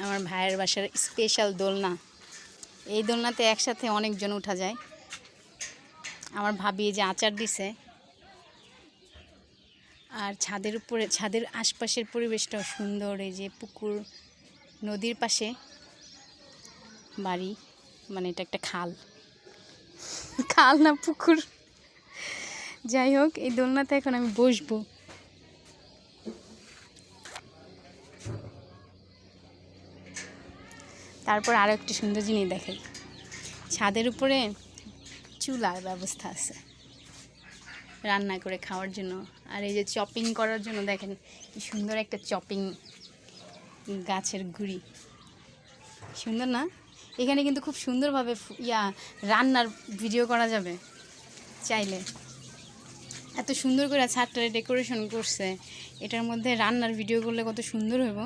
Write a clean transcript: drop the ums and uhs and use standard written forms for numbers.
আমার ভাইয়ের বাসার স্পেশাল দোলনা। এই দোলনাতে একসাথে অনেকজন উঠা যায়। আমার ভাবি যে আচার দিছে, আর ছাদের উপরে, ছাদের আশপাশের পরিবেশটাও সুন্দর। এই যে পুকুর, নদীর পাশে বাড়ি, মানে এটা একটা খাল, খাল না পুকুর। যাই হোক, এই দোলনাতে এখন আমি বসবো। তারপর আরও একটি সুন্দর জিনিস দেখাই, ছাদের উপরে চুলার ব্যবস্থা আছে রান্না করে খাওয়ার জন্য। আর এই যে চপিং করার জন্য দেখেন কি সুন্দর একটা চপিং গাছের গুঁড়ি, সুন্দর না? এখানে কিন্তু খুব সুন্দরভাবে রান্নার ভিডিও করা যাবে চাইলে। এত সুন্দর করে ছাদটা ডেকোরেশন করছে, এটার মধ্যে রান্নার ভিডিও করলে কত সুন্দর হইব।